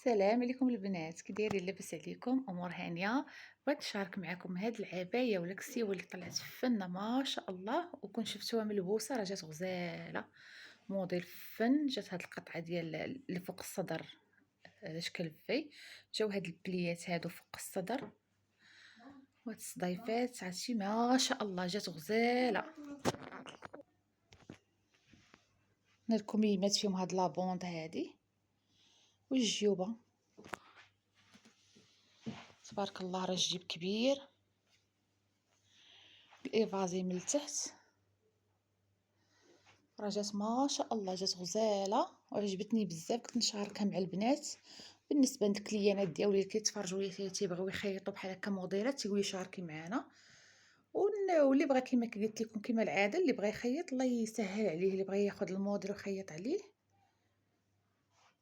السلام عليكم البنات، كي دايرين؟ لاباس عليكم؟ امور هانيه. بغيت نشارك معكم هاد العبايه ولا الكسيوه اللي طلعت فنه ما شاء الله، وكون شفتوها ملبوسه راه جات غزاله. موديل فن، جات هاد القطعه ديال اللي فوق الصدر على شكل في. جاو هاد البليات هادو فوق الصدر، وهاد الصديفات عرفتي ما شاء الله جات غزاله. هاد الكميمات فيهم هاد لابوند هادي، والجيوبه تبارك الله راه الجيب كبير، الإيفازي من التحت راه جات ما شاء الله، جات غزاله وعجبتني بزاف. كنت نشاركها مع البنات بالنسبه للكليانات ديالي اللي كيتفرجوا لي تيبغيو يخيطوا بحال هكا موديلات، تيقولوا شاركي معنا. واللي بغى كما قلت لكم كما العاده، اللي بغى يخيط الله يسهل عليه، اللي بغى ياخذ الموديل ويخيط عليه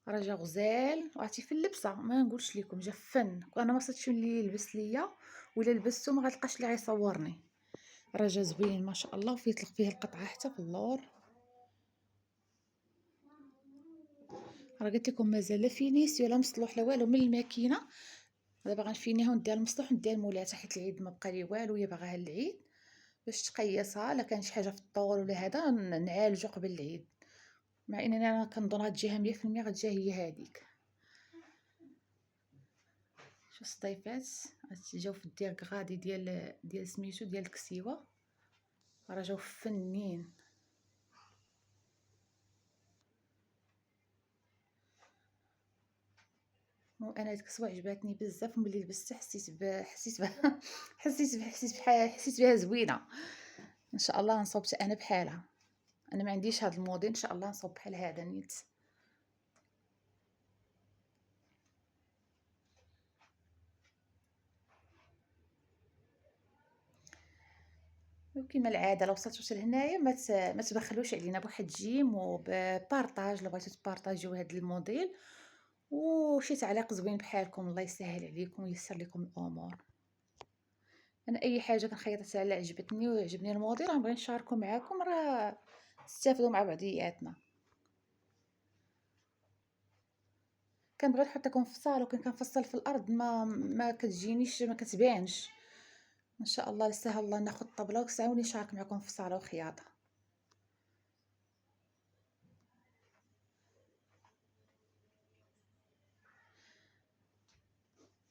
راه جا غزال. وعرفتي في اللبسه ما نقولش لكم جا فن، وانا ما صدتش اللي يلبس ليا ولا لبستو ما غتلقاش اللي غيصورني. راه جا زوين ما شاء الله، وفيه طلق فيه القطعه حتى في اللور. راه قلت لكم مازال لا فينيسيو ولا مصلوح لا والو من الماكينه. دابا غنفينيها ونديها المصلوح ونديها المولاتها، حيت العيد ما بقى لي والو، هي باغاها للعيد باش تقيسها. لا كان شي حاجه في الطول ولا هذا نعالجو قبل العيد، مع انني انا كنظن غتجيها 100% غتجي هي هذيك. شوف الصديفات جاو في الدير غادي ديال سميتو ديال الكسيوه، راه جاو فنين. وانا هاد الكسوه عجباتني بزاف، وملي لبستها حسيت بها زوينه. ان شاء الله نصوب انا بحالها. انا ما عنديش هاد الموديل، ان شاء الله نصوب بحال هذا نيت. وكما العاده لو وصلتوا لهنايا ما تبخلوش علينا بواحد جيم وبارطاج، لو بغيتو تبارطاجيو هاد الموديل وشي تعليق زوين بحالكم. الله يسهل عليكم ويسر لكم الامور. انا اي حاجه كنخيطها على عجبتني ويعجبني الموديل غنبغي نشاركو معاكم، راه نستافدوا مع بعضياتنا. كنبغي نحط لكم في الصالون، كنفصل في الارض ما كتجينيش، ما كتبانش. ان شاء الله لسهل الله ناخذ الطبله وساعوني نشارك معكم في الصاله وخياطه.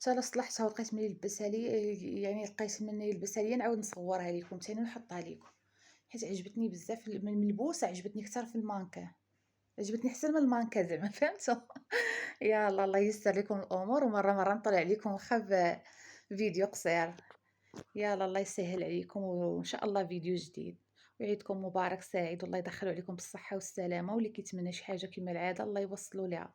حتى لا صلحتها ولقيت من يلبسها لي، يعني لقيت من يلبسها لي نعاود نصورها لكم ثاني ونحطها لكم، حيت عجبتني بزاف من الملبوسه. عجبتني اكثر في المانكا، عجبتني احسن من المانكا زعما فهمتوا. يلا الله ييسر لكم الامور، ومره مره نطلع عليكم واخا فيديو قصير. يلا الله يسهل عليكم، وان شاء الله فيديو جديد. وعيدكم مبارك سعيد، والله يدخلوا عليكم بالصحه والسلامه، واللي كيتمنى شي حاجه كما العاده الله يوصلوا لها.